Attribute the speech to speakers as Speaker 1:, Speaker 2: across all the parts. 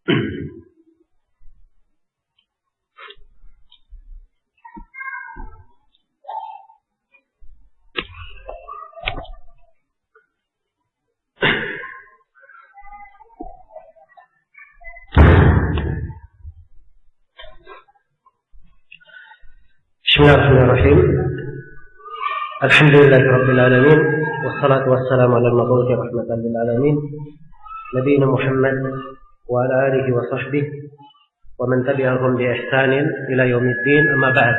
Speaker 1: Bismillahirrahmanirrahim. Alhamdulillahirabbil alamin wassalatu wassalamu ala al-mabu'uthi rahmatan lil alamin nabiyina Muhammad wa ala alihi wa sahbihi wa man tabi'ahum bi ihsanin ila yaumiddin, amma ba'd.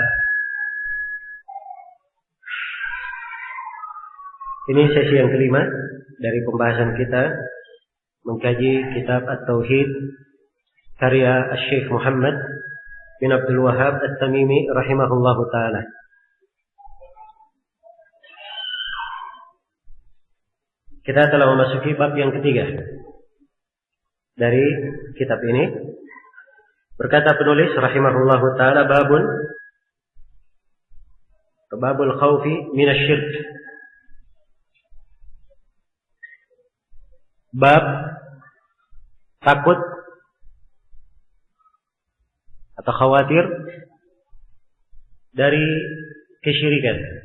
Speaker 1: Ini sesi yang kelima dari pembahasan kita mengkaji kitab At-Tauhid karya Syekh Muhammad bin Abdul Wahhab At-Tamimi rahimahullahu ta'ala. Kita telah memasuki bab yang ketiga dari kitab ini. Berkata penulis rahimahullahu ta'ala, babul khawfi minasyirk. Bab takut atau khawatir dari kesyirikan.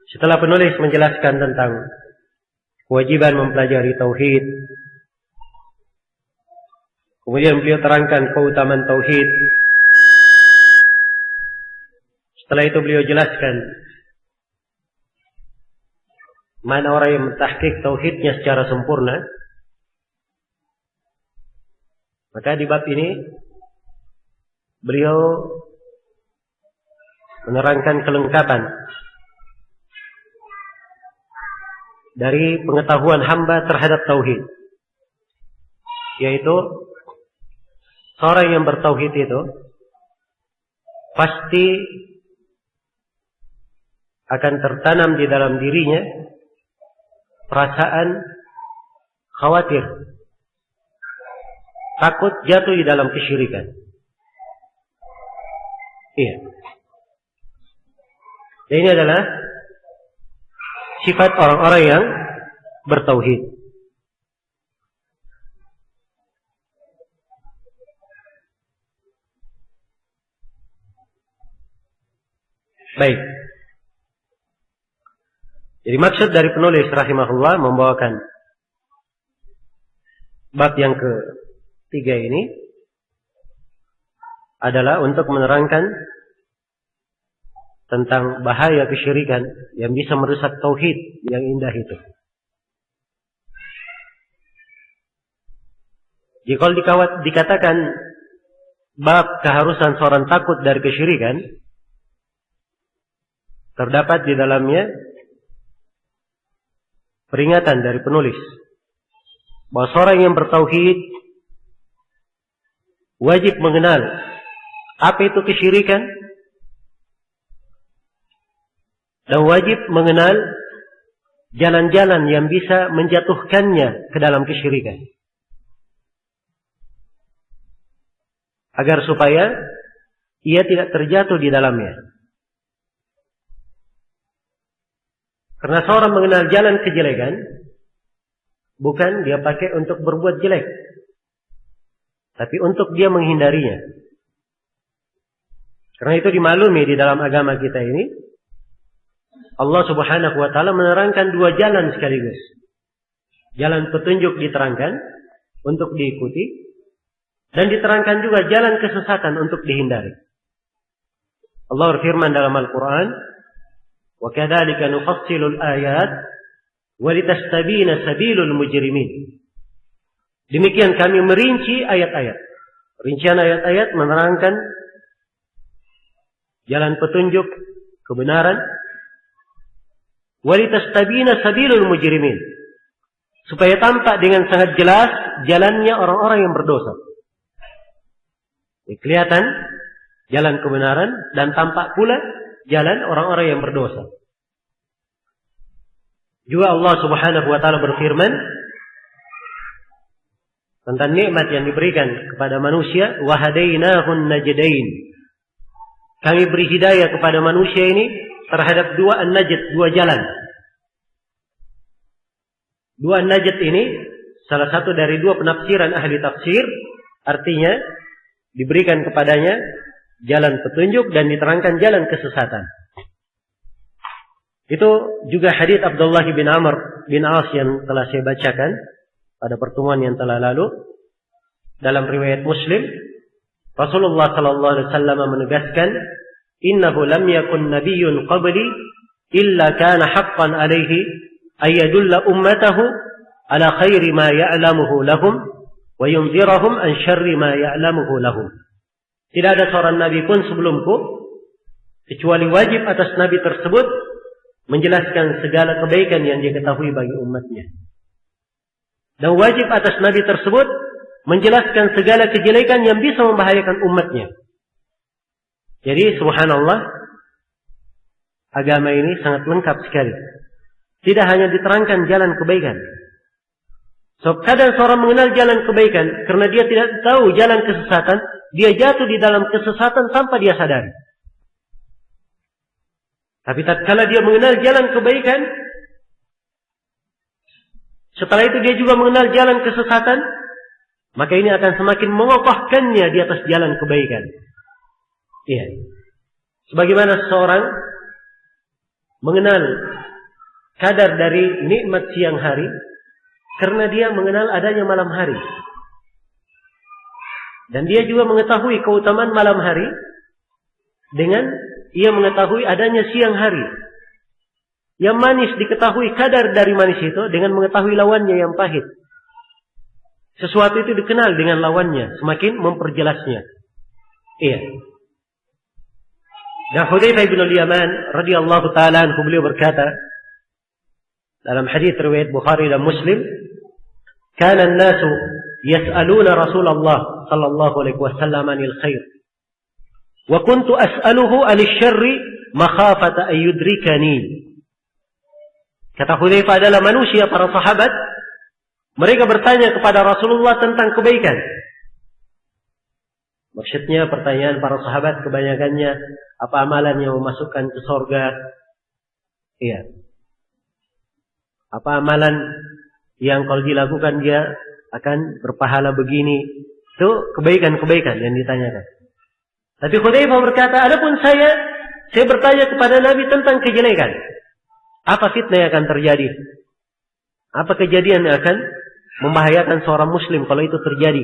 Speaker 1: Setelah penulis menjelaskan tentang kewajiban mempelajari tauhid, kemudian beliau terangkan keutamaan tauhid. Setelah itu beliau jelaskan mana orang yang mentahqiq tauhidnya secara sempurna. Maka di bab ini beliau menerangkan kelengkapan dari pengetahuan hamba terhadap tauhid, yaitu seorang yang bertauhid itu pasti akan tertanam di dalam dirinya perasaan khawatir, takut jatuh di dalam kesyirikan. Iya. Dan ini adalah sifat orang-orang yang bertauhid. Baik. Jadi maksud dari penulis rahimahullah membawakan bab yang ketiga ini adalah untuk menerangkan tentang bahaya kesyirikan yang bisa merusak tauhid yang indah itu. Jika dikatakan bab keharusan seorang takut dari kesyirikan, terdapat di dalamnya peringatan dari penulis bahwa seorang yang bertauhid wajib mengenal apa itu kesyirikan dan wajib mengenal jalan-jalan yang bisa menjatuhkannya ke dalam kesyirikan, agar supaya ia tidak terjatuh di dalamnya. Karena seorang mengenal jalan kejelekan bukan dia pakai untuk berbuat jelek, tapi untuk dia menghindarinya. Karena itu dimaklumi di dalam agama kita ini, Allah Subhanahu wa ta'ala menerangkan dua jalan sekaligus. Jalan petunjuk diterangkan untuk diikuti, dan diterangkan juga jalan kesesatan untuk dihindari. Allah berfirman dalam Al-Quran, وَكَذَلِكَ نُفَصِّلُ الْآيَاتِ وَلِتَسْتَبِينَ سَبِيلُ الْمُجْرِمِينَ. Demikian kami merinci ayat-ayat. Rincian ayat-ayat menerangkan jalan petunjuk kebenaran. وَلِتَسْتَبِينَ سَبِيلُ الْمُجْرِمِينَ. Supaya tampak dengan sangat jelas jalannya orang-orang yang berdosa. Kelihatan jalan kebenaran dan tampak pula jalan orang-orang yang berdosa. Juga Allah Subhanahu wa ta'ala berfirman tentang nikmat yang diberikan kepada manusia, wa hadainahun najdain. kami beri hidayah kepada manusia ini terhadap dua an-najd, dua jalan. Dua an-najd ini salah satu dari dua penafsiran ahli tafsir, artinya diberikan kepadanya jalan petunjuk dan diterangkan jalan kesesatan. Itu juga hadits Abdullah bin Amr bin As yang telah saya bacakan pada pertemuan yang telah lalu. Dalam riwayat Muslim, Rasulullah sallallahu alaihi wasallam menegaskan, "Innahu lam yakun nabiyyun qabli illa kana haqqan alaihi ay yadulla ummatahu ala khairi ma ya'lamuhu lahum wa yunzirahum an syarri ma ya'lamuhu lahum." Tidak ada seorang nabi pun sebelumku kecuali wajib atas nabi tersebut menjelaskan segala kebaikan yang dia ketahui bagi umatnya. Dan wajib atas nabi tersebut menjelaskan segala kejelekan yang bisa membahayakan umatnya. Jadi subhanallah, agama ini sangat lengkap sekali. Tidak hanya diterangkan jalan kebaikan. So, kadang seorang mengenal jalan kebaikan karena dia tidak tahu jalan kesesatan, dia jatuh di dalam kesesatan tanpa dia sadari. Tapi tatkala dia mengenal jalan kebaikan, setelah itu dia juga mengenal jalan kesesatan, maka ini akan semakin mengokohkannya di atas jalan kebaikan. Iya. Sebagaimana seorang mengenal kadar dari nikmat siang hari karena dia mengenal adanya malam hari. Dan dia juga mengetahui keutamaan malam hari dengan ia mengetahui adanya siang hari. Yang manis diketahui kadar dari manis itu dengan mengetahui lawannya yang pahit. Sesuatu itu dikenal dengan lawannya, semakin memperjelasnya. Iya. Dan Hudzaifah bin al-Yaman radhiyallahu taala anhu beliau berkata dalam hadis riwayat Bukhari dan Muslim, "Kana an-nasu yas'aluna Rasulullah sallallahu alaihi wasallam 'anil khair. Wa kuntu as'aluhu 'anil syarri makhafata an yudrikani." Kata Hudzaifah adalah manusia, para sahabat, mereka bertanya kepada Rasulullah tentang kebaikan. Maksudnya pertanyaan para sahabat kebanyakannya, apa amalan yang memasukkan ke surga? Iya. Apa amalan yang kalau dilakukan dia akan berpahala begini? Itu kebaikan-kebaikan yang ditanyakan. Tapi Hudzaifah berkata, adapun saya bertanya kepada Nabi tentang kejelekan. Apa fitnah yang akan terjadi? Apa kejadian yang akan membahayakan seorang muslim kalau itu terjadi?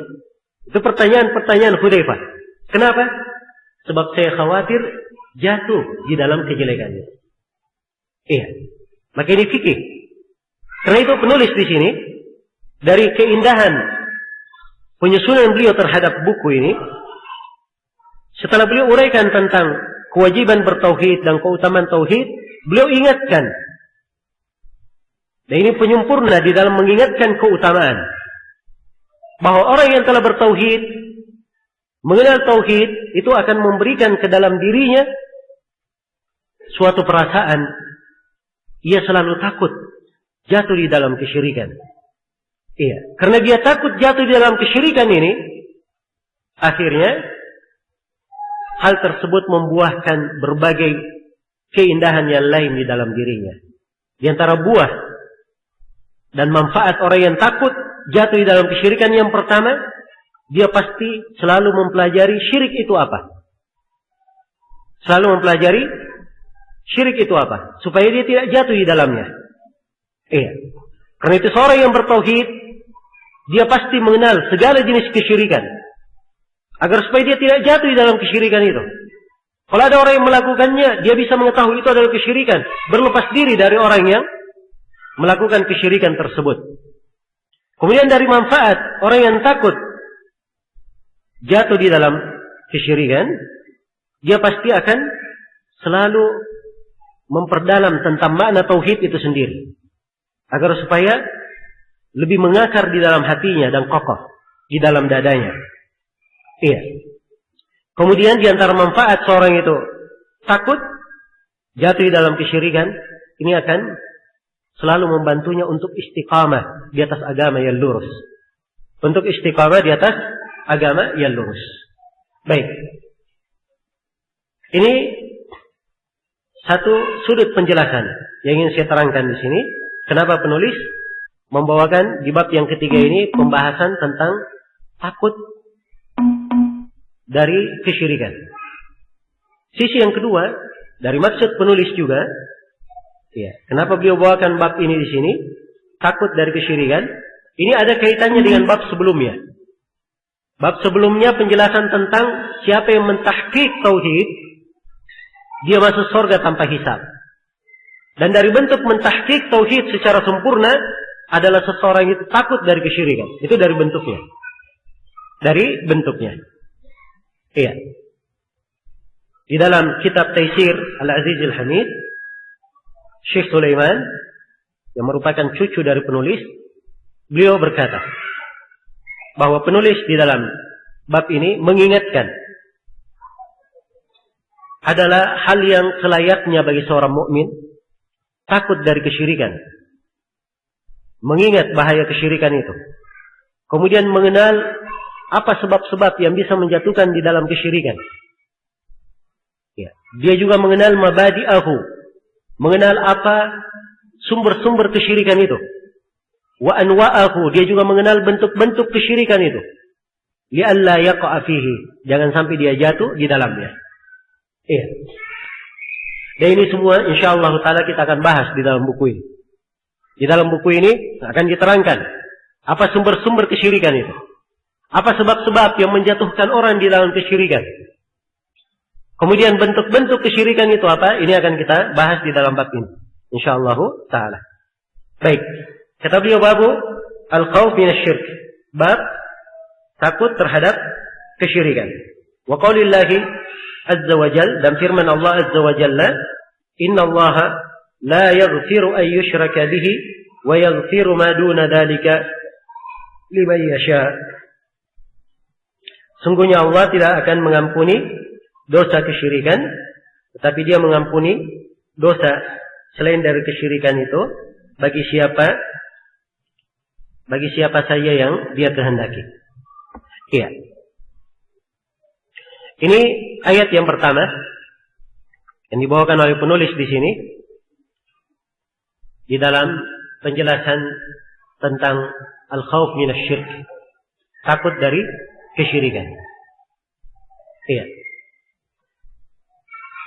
Speaker 1: Itu pertanyaan-pertanyaan Hudzaifah. Kenapa? Sebab saya khawatir jatuh di dalam kejelekan itu. Iya. Maka ini fikih. Karena itu penulis di sini dari keindahan penyusunan beliau terhadap buku ini, setelah beliau uraikan tentang kewajiban bertauhid dan keutamaan tauhid, beliau ingatkan. Dan ini penyempurna di dalam mengingatkan keutamaan. Bahwa orang yang telah bertauhid, mengenal tauhid, itu akan memberikan ke dalam dirinya suatu perasaan. Ia selalu takut jatuh di dalam kesyirikan. Iya. Karena dia takut jatuh di dalam kesyirikan ini, akhirnya hal tersebut membuahkan berbagai keindahan yang lain di dalam dirinya. Di antara buah dan manfaat orang yang takut jatuh di dalam kesyirikan, yang pertama, dia pasti selalu mempelajari syirik itu apa. Selalu mempelajari syirik itu apa, supaya dia tidak jatuh di dalamnya. Iya. Karena itu seorang yang bertauhid, dia pasti mengenal segala jenis kesyirikan, agar supaya dia tidak jatuh di dalam kesyirikan itu. Kalau ada orang yang melakukannya, dia bisa mengetahui itu adalah kesyirikan, berlepas diri dari orang yang melakukan kesyirikan tersebut. Kemudian dari manfaat orang yang takut jatuh di dalam kesyirikan, dia pasti akan selalu memperdalam tentang makna tauhid itu sendiri, agar supaya lebih mengakar di dalam hatinya dan kokoh di dalam dadanya. Iya. Kemudian di antara manfaat seorang itu takut jatuh di dalam kesyirikan, ini akan selalu membantunya untuk istiqamah di atas agama yang lurus. Untuk istiqamah di atas agama yang lurus. Baik. Ini satu sudut penjelasan yang ingin saya terangkan di sini. Kenapa penulis membawakan di bab yang ketiga ini pembahasan tentang takut dari kesyirikan. Sisi yang kedua dari maksud penulis juga, ya, kenapa beliau bawakan bab ini di sini, takut dari kesyirikan, ini ada kaitannya dengan bab sebelumnya. Bab sebelumnya penjelasan tentang siapa yang mentahqiq tauhid, dia masuk surga tanpa hisab. Dan dari bentuk mentahqiq tauhid secara sempurna adalah seseorang itu takut dari kesyirikan. Itu dari bentuknya. Dari bentuknya. Iya. Di dalam kitab Taisir Al-Aziz Al-Hamid, Syekh Sulaiman yang merupakan cucu dari penulis, beliau berkata bahwa penulis di dalam bab ini mengingatkan adalah hal yang selayaknya bagi seorang mukmin takut dari kesyirikan, mengingat bahaya kesyirikan itu, kemudian mengenal apa sebab-sebab yang bisa menjatuhkan di dalam kesyirikan. Ya. Dia juga mengenal mabadi'ahu, mengenal apa sumber-sumber kesyirikan itu. Wa anwa'ahu, dia juga mengenal bentuk-bentuk kesyirikan itu. Li'alla yaqa'a fihi, jangan sampai dia jatuh di dalamnya. Iya. Dan ini semua insyaallah taala kita akan bahas di dalam buku ini. Di dalam buku ini akan diterangkan apa sumber-sumber kesyirikan itu. Apa sebab-sebab yang menjatuhkan orang di dalam kesyirikan. Kemudian bentuk-bentuk kesyirikan itu apa? Ini akan kita bahas di dalam bab ini. InsyaAllah ta'ala. Baik. Kata beliau babu al-khawf minasyirk. Bab takut terhadap kesyirikan. Wa qaulillahi azza wa jal, dan firman Allah azza wa jalla, inna Allah la yaghfiru an yushraka bihi wa yaghfiru ma duna dhalika liman yasha. Sungguhnya Allah tidak akan mengampuni dosa kesyirikan, tetapi dia mengampuni dosa selain dari kesyirikan itu bagi siapa saja yang dia kehendaki. Iya. Ini ayat yang pertama yang dibawakan oleh penulis di sini di dalam penjelasan tentang al-khawf minasyirk, takut dari kesyirikan. Iya.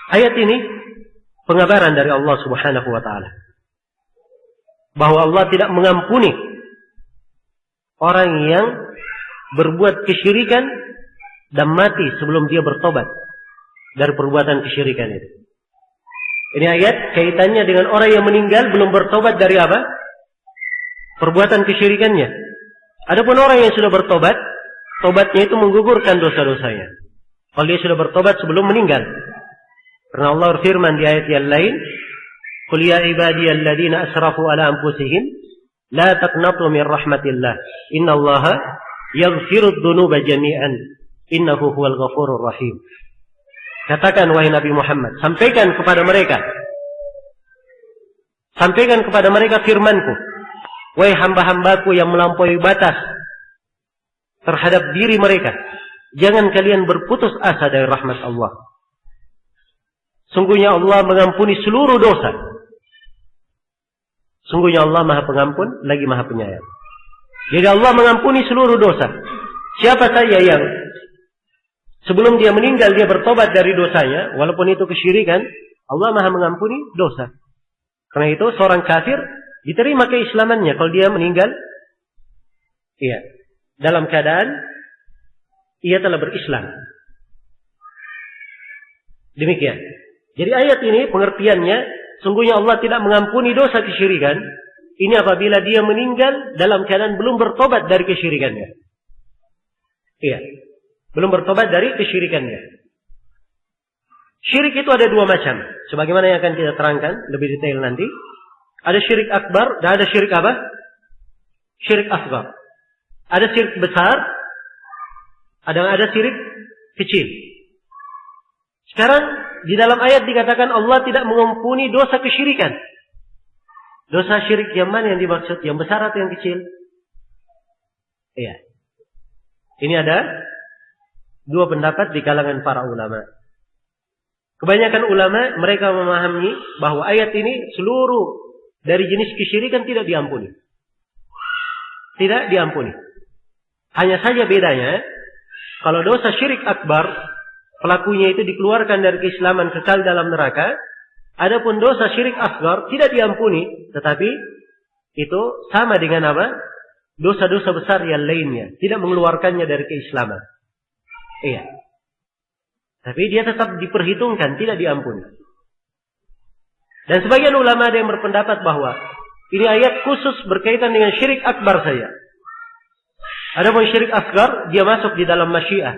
Speaker 1: Ayat ini pengabaran dari Allah Subhanahu wa taala bahwa Allah tidak mengampuni orang yang berbuat kesyirikan dan mati sebelum dia bertobat dari perbuatan kesyirikan itu. Ini ayat kaitannya dengan orang yang meninggal belum bertobat dari apa? Perbuatan kesyirikannya. Adapun orang yang sudah bertobat, tobatnya itu menggugurkan dosa-dosanya. Kalau dia sudah bertobat sebelum meninggal. Karena Allah berfirman di ayat yang lain, "Qul ya ibadiyalladzina asrafu ala anfusihim la taqnatu min rahmatillah. Innallaha yaghfirudz dzunuba jami'an. Innahu huwal ghafurur rahim." Katakan wahai Nabi Muhammad, sampaikan kepada mereka firman-Ku, wahai hamba-hambaku yang melampaui batas terhadap diri mereka, jangan kalian berputus asa dari rahmat Allah. Sungguhnya Allah mengampuni seluruh dosa. Sungguhnya Allah Maha Pengampun lagi Maha Penyayang. Jadi Allah mengampuni seluruh dosa. Siapa saja yang sebelum dia meninggal dia bertobat dari dosanya, walaupun itu kesyirikan, Allah Maha mengampuni dosa. Karena itu seorang kafir diterima keislamannya kalau dia meninggal, iya, dalam keadaan ia telah berislam. Demikian. Jadi ayat ini pengertiannya, sungguhnya Allah tidak mengampuni dosa kesyirikan. Ini apabila dia meninggal dalam keadaan belum bertobat dari kesyirikannya. Iya. Belum bertobat dari kesyirikannya. Syirik itu ada dua macam. Sebagaimana yang akan kita terangkan lebih detail nanti. Ada syirik akbar dan ada syirik apa? Syirik asghar. Ada syirik besar, ada syirik kecil. Sekarang di dalam ayat dikatakan Allah tidak mengampuni dosa kesyirikan. Dosa syirik yang mana yang dimaksud? Yang besar atau yang kecil? Iya. Ini ada dua pendapat di kalangan para ulama. Kebanyakan ulama mereka memahami bahwa ayat ini seluruh dari jenis kesyirikan tidak diampuni. Tidak diampuni. Hanya saja bedanya, kalau dosa syirik akbar, pelakunya itu dikeluarkan dari keislaman kekal dalam neraka. Adapun dosa syirik asghar tidak diampuni, tetapi itu sama dengan apa? Dosa-dosa besar yang lainnya, tidak mengeluarkannya dari keislaman. Iya. Tapi dia tetap diperhitungkan, tidak diampuni. Dan sebagian ulama ada yang berpendapat bahwa ini ayat khusus berkaitan dengan syirik akbar saja. Adapun syirik asghar, dia masuk di dalam masyiah,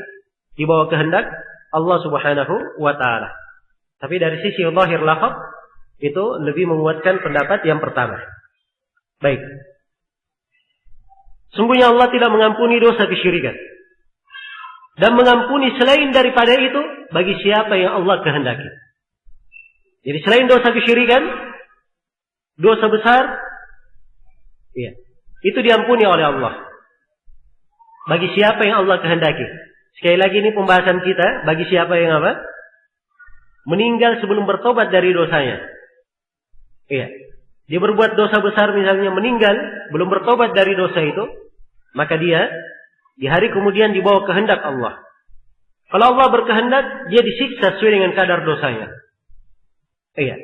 Speaker 1: di bawah kehendak Allah Subhanahu wa taala. Tapi dari sisi zahir lafaz itu lebih menguatkan pendapat yang pertama. Baik. Sungguhnya Allah tidak mengampuni dosa kesyirikan. Dan mengampuni selain daripada itu bagi siapa yang Allah kehendaki. Jadi selain dosa kesyirikan, dosa besar, ya, itu diampuni oleh Allah. Bagi siapa yang Allah kehendaki. Sekali lagi ini pembahasan kita, bagi siapa yang apa? Meninggal sebelum bertobat dari dosanya. Iya. Dia berbuat dosa besar misalnya meninggal belum bertobat dari dosa itu, maka dia di hari kemudian dibawa kehendak Allah. Kalau Allah berkehendak, dia disiksa sesuai dengan kadar dosanya. Iya.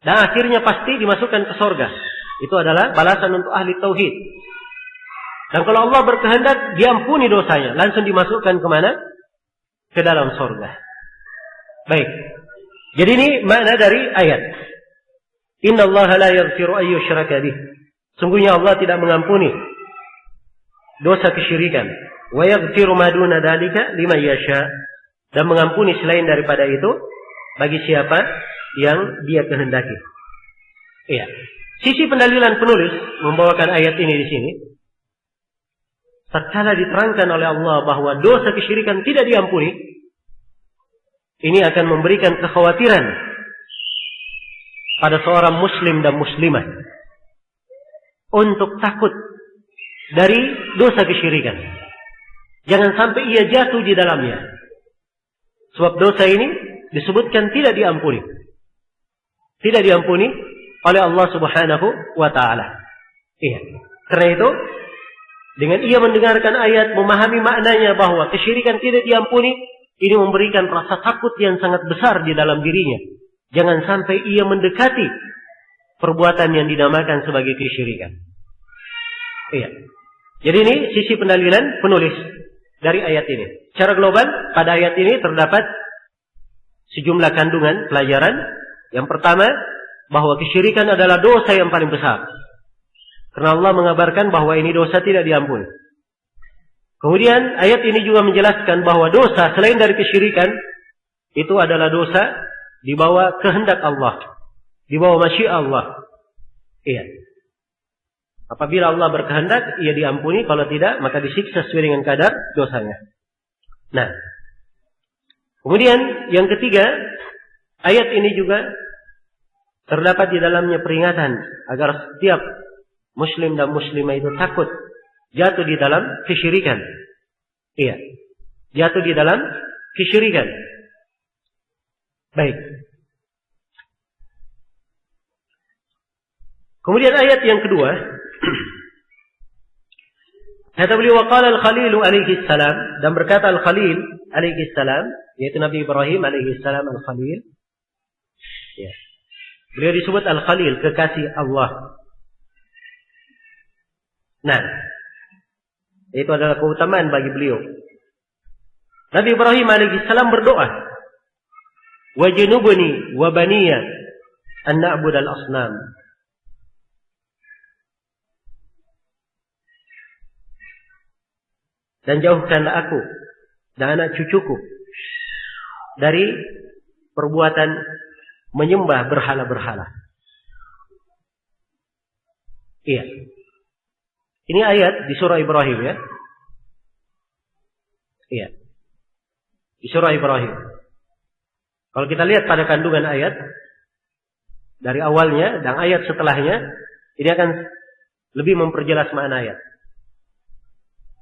Speaker 1: Dan akhirnya pasti dimasukkan ke surga. Itu adalah balasan untuk ahli tauhid. Dan kalau Allah berkehendak, diampuni dosanya, langsung dimasukkan kemana? Ke dalam surga. Baik. Jadi ini makna dari ayat. Inna Allah la yaghfiru an yushraka bih. Sungguhnya Allah tidak mengampuni dosa kesyirikan. Wa yaghfiru ma duna dzalika liman yasha. Dan mengampuni selain daripada itu bagi siapa yang dia kehendaki. Iya. Sisi pendalilan penulis membawakan ayat ini di sini. Tatkala diterangkan oleh Allah bahwa dosa kesyirikan tidak diampuni, ini akan memberikan kekhawatiran pada seorang muslim dan muslimah untuk takut dari dosa kesyirikan. Jangan sampai ia jatuh di dalamnya. Sebab dosa ini disebutkan tidak diampuni. Tidak diampuni oleh Allah Subhanahu wa taala. Iya. Karena itu dengan ia mendengarkan ayat, memahami maknanya bahwa kesyirikan tidak diampuni, ini memberikan rasa takut yang sangat besar di dalam dirinya. Jangan sampai ia mendekati perbuatan yang dinamakan sebagai kesyirikan. Iya. Jadi ini sisi pendalilan penulis dari ayat ini. Secara global, pada ayat ini terdapat sejumlah kandungan pelajaran. Yang pertama, bahwa kesyirikan adalah dosa yang paling besar. Karena Allah mengabarkan bahwa ini dosa tidak diampuni. Kemudian ayat ini juga menjelaskan bahwa dosa selain dari kesyirikan itu adalah dosa di bawah kehendak Allah, di bawah masyiah Allah. Iya. Apabila Allah berkehendak, ia diampuni. Kalau tidak, maka disiksa sesuai dengan kadar dosanya. Nah, kemudian yang ketiga, ayat ini juga terdapat di dalamnya peringatan agar setiap muslim dan muslimah itu takut jatuh di dalam kesyirikan. Iya. Jatuh di dalam kesyirikan. Baik. Kemudian ayat yang kedua, kata beliau waqala al-Khalil alaihi salam, dan berkata al-Khalil alaihi salam, yaitu Nabi Ibrahim alaihi salam al-Khalil. Ya. Beliau disebut al-Khalil, kekasih Allah. Nah, itu adalah keutamaan bagi beliau. Nabi Ibrahim alaihissalam berdoa, wajnubni wa baniya an na'budal asnam. Dan jauhkanlah aku dan anak cucuku dari perbuatan menyembah berhala-berhala. Iya. Ini ayat di surah Ibrahim, ya. Iya. Di surah Ibrahim. Kalau kita lihat pada kandungan ayat dari awalnya dan ayat setelahnya, ini akan lebih memperjelas makna ayat.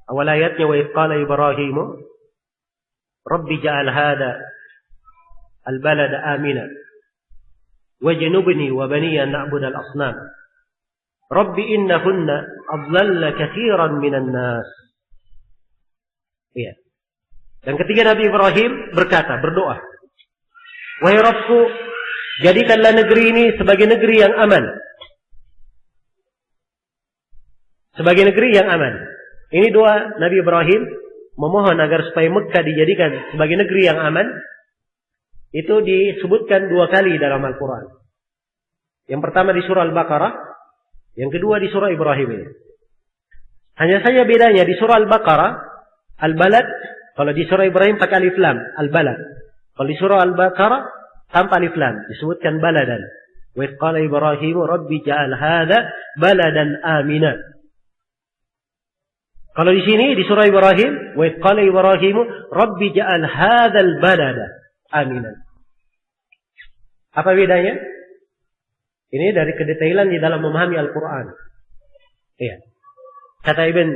Speaker 1: Awal ayatnya wa qala Ibrahimu Rabbi ja'al hada al-balada amina wajnubni wa baniya na'budal asnam. Rabbi innahunna adlalla katsiran minan nas. Iya. Dan ketiga Nabi Ibrahim berkata, berdoa, wahai Rabbku, jadikanlah negeri ini sebagai negeri yang aman. Sebagai negeri yang aman. Ini doa Nabi Ibrahim memohon agar supaya Mekah dijadikan sebagai negeri yang aman. Itu disebutkan 2 kali dalam Al-Quran. Yang pertama di surah Al-Baqarah, yang kedua di surah Ibrahim ini. Hanya saja bedanya di surah Al-Baqarah, Al-Balad, kalau di surah Ibrahim pakai alif lam, Al-Balad. Kalau di surah Al-Baqarah tanpa alif lam, disebutkan baladan. Wa idh qala Ibrahim rabbi ja'al hadza baladan amina. Kalau di sini di surah Ibrahim, wa idh qala Ibrahim rabbi ja'al hadzal balada amina. Apa bedanya? Ini dari kedetailan di dalam memahami Al-Qur'an. Iya. Kata Ibn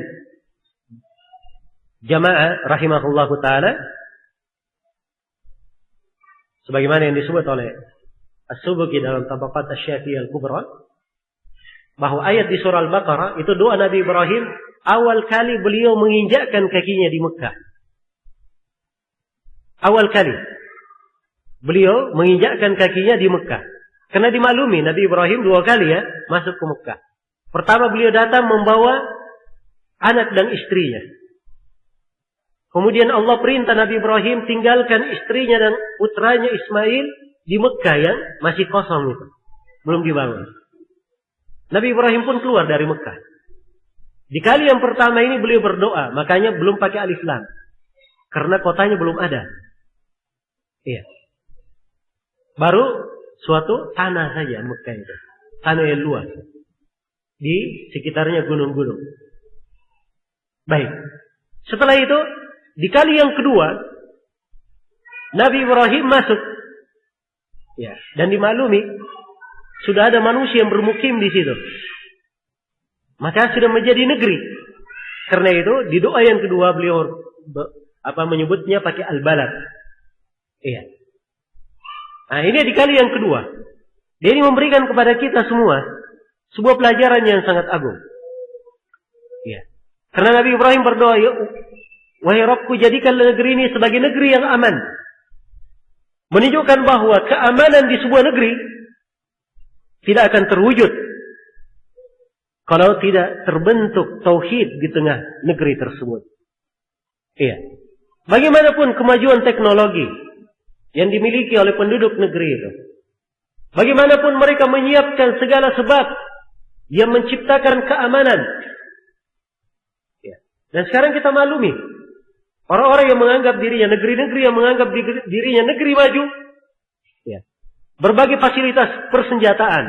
Speaker 1: Jama'ah rahimahullahu taala, sebagaimana yang disebut oleh As-Subki dalam Tabaqat Asy-Syafi'iyah Al-Kubra, bahwa ayat di surah Al-Baqarah itu doa Nabi Ibrahim awal kali beliau menginjakkan kakinya di Mekah. Awal kali beliau menginjakkan kakinya di Mekah. Karena dimaklumi Nabi Ibrahim 2 kali ya masuk ke Mekah. Pertama beliau datang membawa anak dan istrinya. Kemudian Allah perintah Nabi Ibrahim tinggalkan istrinya dan putranya Ismail di Mekah yang masih kosong itu. Belum dibangun. Nabi Ibrahim pun keluar dari Mekah. Di kali yang pertama ini beliau berdoa. Makanya belum pakai alif lam. Karena kotanya belum ada. Iya. Baru suatu tanah saja Mekah itu. Tanah yang luas. Di sekitarnya gunung-gunung. Baik. Setelah itu, di kali yang kedua, Nabi Ibrahim masuk. Ya, dan dimaklumi sudah ada manusia yang bermukim di situ. Maka sudah menjadi negeri. Karena itu di doa yang kedua beliau menyebutnya pakai al-balad. Iya. Nah, ini di kali yang kedua. Dia ini memberikan kepada kita semua sebuah pelajaran yang sangat agung. Iya. Karena Nabi Ibrahim berdoa, wahai Rabbku, jadikanlah negeri ini sebagai negeri yang aman. Menunjukkan bahwa keamanan di sebuah negeri tidak akan terwujud kalau tidak terbentuk tauhid di tengah negeri tersebut. Iya. Bagaimanapun kemajuan teknologi yang dimiliki oleh penduduk negeri itu, bagaimanapun mereka menyiapkan segala sebab yang menciptakan keamanan. Ya. Dan sekarang kita maklumi, orang-orang yang menganggap dirinya, negeri-negeri yang menganggap dirinya negeri maju, ya, berbagai fasilitas persenjataan,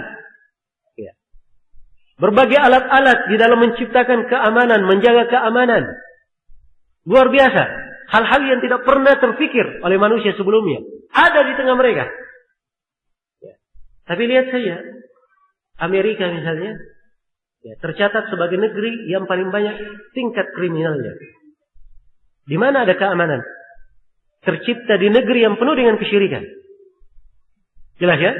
Speaker 1: ya, berbagai alat-alat di dalam menciptakan keamanan, menjaga keamanan. Luar biasa. Hal-hal yang tidak pernah terfikir oleh manusia sebelumnya ada di tengah mereka. Ya. Tapi lihat saja, Amerika misalnya, ya, tercatat sebagai negeri yang paling banyak tingkat kriminalnya. Di mana ada keamanan? Tercipta di negeri yang penuh dengan kesyirikan. Jelas ya?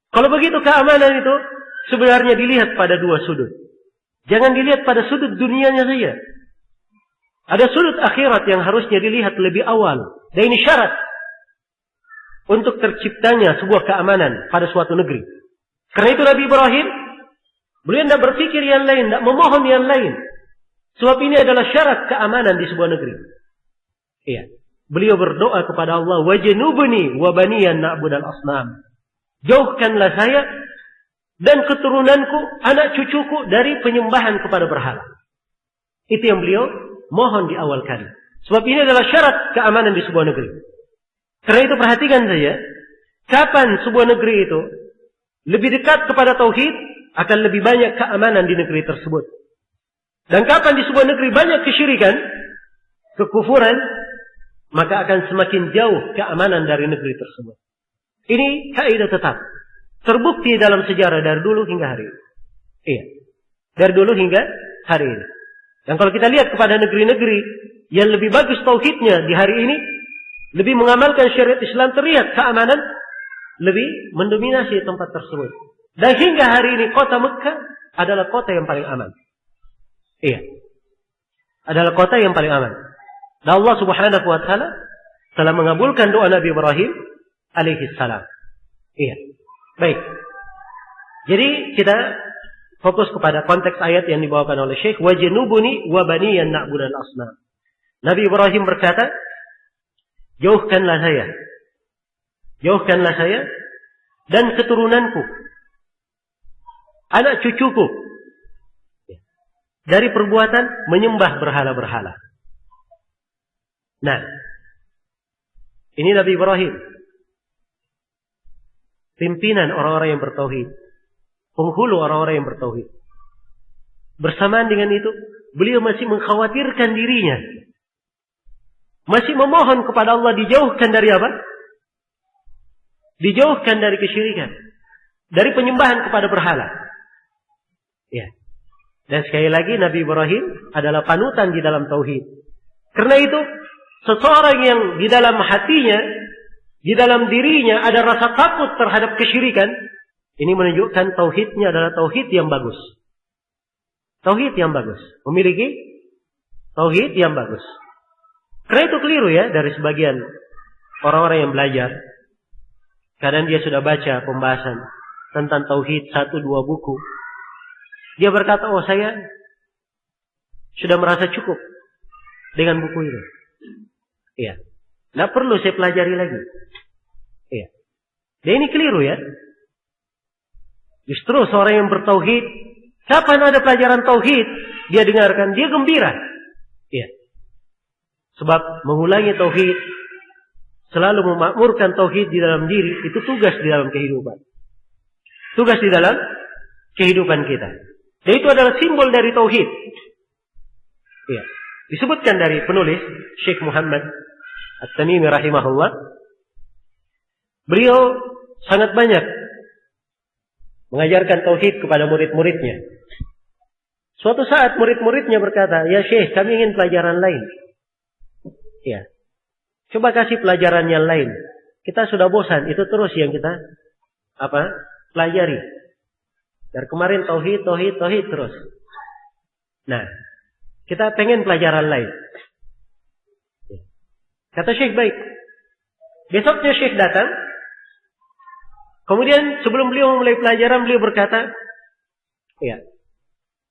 Speaker 1: Kalau begitu keamanan itu sebenarnya dilihat pada 2 sudut. Jangan dilihat pada sudut dunianya saja. Ada sudut akhirat yang harusnya dilihat lebih awal. Dan ini syarat untuk terciptanya sebuah keamanan pada suatu negeri. Karena itu Nabi Ibrahim, beliau tidak berpikir yang lain, tidak memohon yang lain. Sebab ini adalah syarat keamanan di sebuah negeri. Iya. Beliau berdoa kepada Allah, wajnubni wa baniya na'budal asnam. Jauhkanlah saya dan keturunanku, anak cucuku dari penyembahan kepada berhala. Itu yang beliau mohon di awal kali. Sebab ini adalah syarat keamanan di sebuah negeri. Karena itu perhatikan saja, kapan sebuah negeri itu lebih dekat kepada tauhid, akan lebih banyak keamanan di negeri tersebut. Dan kapan di sebuah negeri banyak kesyirikan, kekufuran, maka akan semakin jauh keamanan dari negeri tersebut. Ini kaidah tetap. Terbukti dalam sejarah dari dulu hingga hari ini. Iya. Dari dulu hingga hari ini. Dan kalau kita lihat kepada negeri-negeri yang lebih bagus tauhidnya di hari ini, lebih mengamalkan syariat Islam, terlihat keamanan lebih mendominasi tempat tersebut. Dan hingga hari ini kota Mekah adalah kota yang paling aman. Iya. Adalah kota yang paling aman. Dan Allah Subhanahu wa taala telah mengabulkan doa Nabi Ibrahim alaihi salam. Iya. Baik. Jadi kita fokus kepada konteks ayat yang dibawakan oleh Syekh, wajnubuni wa baniyan na'budal asnam. Nabi Ibrahim berkata, jauhkanlah saya dan keturunanku, anak cucuku, dari perbuatan menyembah berhala-berhala. Nah, ini Nabi Ibrahim, pimpinan orang-orang yang bertauhid, penghulu orang-orang yang bertauhid. Bersamaan dengan itu, beliau masih mengkhawatirkan dirinya, masih memohon kepada Allah dijauhkan dari apa? Dijauhkan dari kesyirikan, dari penyembahan kepada berhala. Ya. Dan sekali lagi Nabi Ibrahim adalah panutan di dalam tauhid. Karena itu, seseorang yang di dalam hatinya, di dalam dirinya ada rasa takut terhadap kesyirikan, ini menunjukkan tauhidnya adalah tauhid yang bagus. Tauhid yang bagus. Memiliki tauhid yang bagus. Karena itu keliru ya dari sebagian orang-orang yang belajar. Kadang dia sudah baca pembahasan tentang tauhid 1-2 buku. Dia berkata, oh saya sudah merasa cukup dengan buku itu. Iya. Tidak perlu saya pelajari lagi. Iya. Dan ini keliru ya. Justru seorang yang bertauhid, kapan ada pelajaran tauhid, dia dengarkan, dia gembira. Iya. Sebab mengulangi tauhid, selalu memakmurkan tauhid di dalam diri, itu tugas di dalam kehidupan. Tugas di dalam kehidupan kita. Dan itu adalah simbol dari tauhid. Iya. Disebutkan dari penulis Syekh Muhammad At-Tamimi rahimahullah. Beliau sangat banyak mengajarkan tauhid kepada murid-muridnya. Suatu saat murid-muridnya berkata, ya Syekh, kami ingin pelajaran lain. Ya. Coba kasih pelajaran yang lain. Kita sudah bosan, itu terus yang kita pelajari. Dari kemarin tauhid terus. Nah, kita pengen pelajaran lain. Kata Syekh, baik. Besoknya Syekh datang. Kemudian sebelum beliau memulai pelajaran, beliau berkata, ya,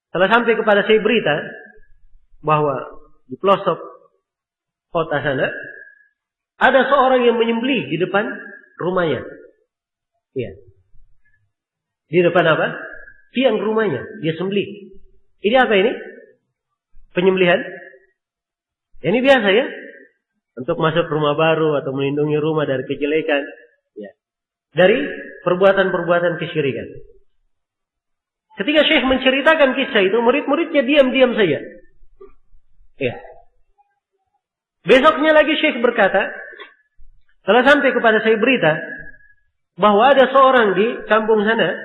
Speaker 1: setelah sampai kepada saya berita bahwa di pelosok kota sana ada seorang yang menyembelih di depan rumahnya. Ya. Di depan apa? Tiang rumahnya, dia sembelih. Ini apa ini? Penyembelihan? Ini biasa ya? Untuk masuk rumah baru atau melindungi rumah dari kejelekan. Ya. Dari perbuatan-perbuatan kesyirikan. Ketika Syekh menceritakan kisah itu, murid-muridnya diam-diam saja. Ya. Besoknya lagi Syekh berkata, setelah sampai kepada saya berita bahwa ada seorang di kampung sana,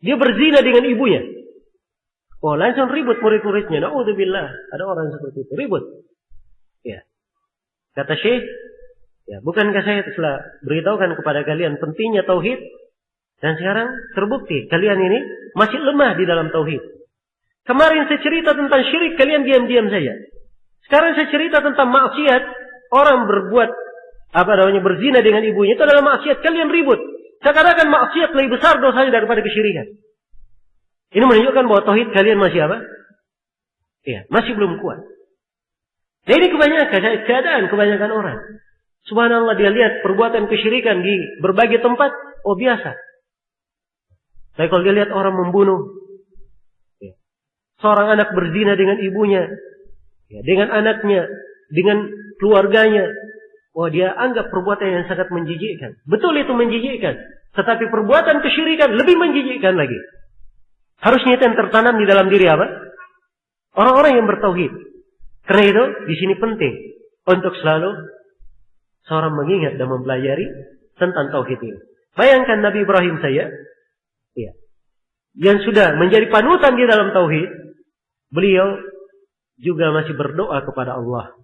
Speaker 1: dia berzina dengan ibunya. Oh, langsung ribut murid-muridnya. Na'udzubillah, ada orang seperti itu, ribut. Ya. Kata Syekh, ya, bukankah saya telah beritahukan kepada kalian pentingnya tauhid? Dan sekarang terbukti kalian ini masih lemah di dalam tauhid. Kemarin saya cerita tentang syirik, kalian diam-diam saja. Sekarang saya cerita tentang maksiat, orang berbuat berzina dengan ibunya, itu adalah maksiat, kalian ribut. Seakan-akan maksiat lebih besar dosanya daripada kesyirikan. Ini menunjukkan bahwa tauhid kalian masih apa? Iya, masih belum kuat. Dan ini keadaan kebanyakan orang. Subhanallah, dia lihat perbuatan kesyirikan di berbagai tempat, oh biasa. Tapi kalau dia lihat orang membunuh, ya, seorang anak berzina dengan ibunya, ya, dengan anaknya, dengan keluarganya, oh dia anggap perbuatan yang sangat menjijikkan. Betul itu menjijikkan. Tetapi perbuatan kesyirikan lebih menjijikkan lagi. Harusnya itu yang tertanam di dalam diri apa? Orang-orang yang bertauhid. Karena itu di sini penting untuk selalu seorang mengingat dan mempelajari tentang tauhid ini. Bayangkan Nabi Ibrahim saya, ya, yang sudah menjadi panutan di dalam tauhid, beliau juga masih berdoa kepada Allah.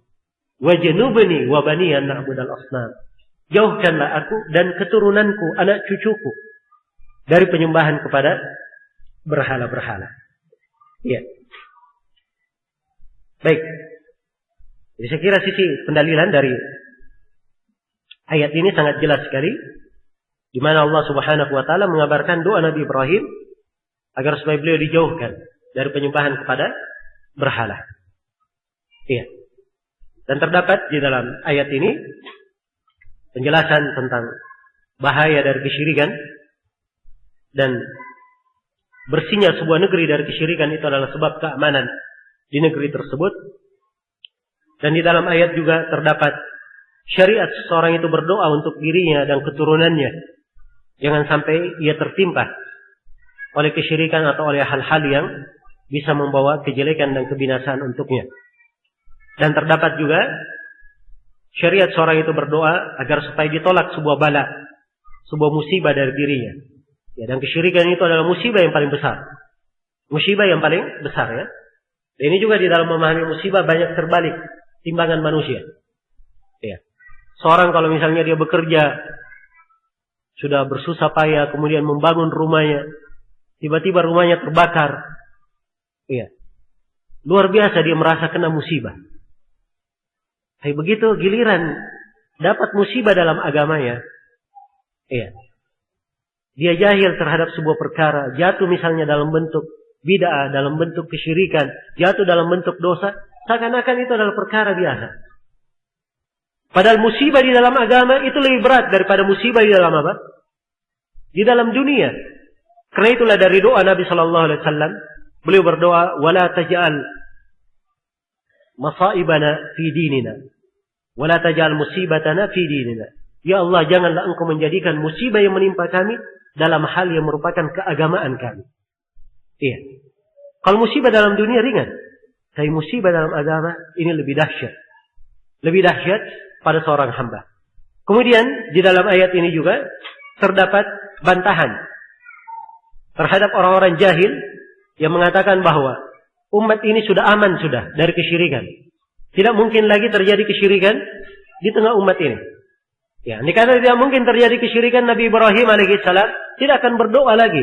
Speaker 1: Wajnubni wa bani an na'budal asnam. Jauhkanlah aku dan keturunanku, anak cucuku dari penyembahan kepada berhala-berhala. Iya. Baik. Jadi saya kira sisi pendalilan dari ayat ini sangat jelas sekali, di mana Allah Subhanahu wa taala mengabarkan doa Nabi Ibrahim agar supaya beliau dijauhkan dari penyembahan kepada berhala. Iya. Dan terdapat di dalam ayat ini penjelasan tentang bahaya dari kesyirikan, dan bersihnya sebuah negeri dari kesyirikan itu adalah sebab keamanan di negeri tersebut. Dan di dalam ayat juga terdapat syariat seseorang itu berdoa untuk dirinya dan keturunannya, jangan sampai ia tertimpa oleh kesyirikan atau oleh hal-hal yang bisa membawa kejelekan dan kebinasaan untuknya. Dan terdapat juga syariat seorang itu berdoa agar supaya ditolak sebuah bala, sebuah musibah dari dirinya. Ya, dan kesyirikan itu adalah musibah yang paling besar. Musibah yang paling besar, ya. Dan ini juga di dalam memahami musibah banyak terbalik timbangan manusia. Ya. Seorang kalau misalnya dia bekerja sudah bersusah payah, kemudian membangun rumahnya, tiba-tiba rumahnya terbakar. Ya. Luar biasa dia merasa kena musibah. Tapi begitu giliran dapat musibah dalam agamanya, iya, dia jahil terhadap sebuah perkara, jatuh misalnya dalam bentuk bid'ah, dalam bentuk kesyirikan, jatuh dalam bentuk dosa, seakan-akan itu adalah perkara biasa. Padahal musibah di dalam agama itu lebih berat daripada musibah di dalam apa? Di dalam dunia. Karena itulah dari doa Nabi Sallallahu Alaihi Wasallam, beliau berdoa, "Wala taj'al masaibana fi dinina, wala taj'al musibatana fi dinina." Ya Allah, janganlah engkau menjadikan musibah yang menimpa kami dalam hal yang merupakan keagamaan kami. Iya. Kalau musibah dalam dunia ringan, tapi musibah dalam agama ini lebih dahsyat. Lebih dahsyat pada seorang hamba. Kemudian di dalam ayat ini juga terdapat bantahan terhadap orang-orang jahil yang mengatakan bahwa umat ini sudah aman sudah dari kesyirikan. Tidak mungkin lagi terjadi kesyirikan di tengah umat ini. Ya, ini karena tidak mungkin terjadi kesyirikan, Nabi Ibrahim alaihissalam tidak akan berdoa lagi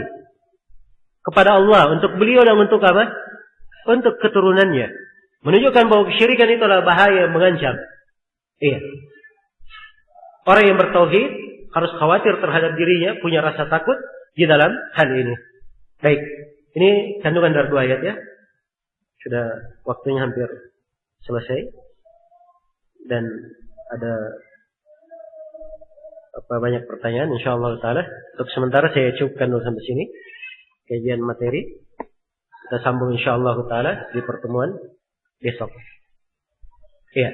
Speaker 1: kepada Allah untuk beliau dan untuk apa? Untuk keturunannya. Menunjukkan bahwa kesyirikan itu adalah bahaya yang mengancam. Iya. Orang yang bertauhid harus khawatir terhadap dirinya, punya rasa takut di dalam hal ini. Baik, ini kandungan dari dua ayat, ya. Sudah waktunya hampir selesai. Dan ada banyak pertanyaan, insyaallah taala. Untuk sementara saya cukupkan dulu sampai sini kajian materi. Kita sambung insyaallah taala di pertemuan besok. Iya.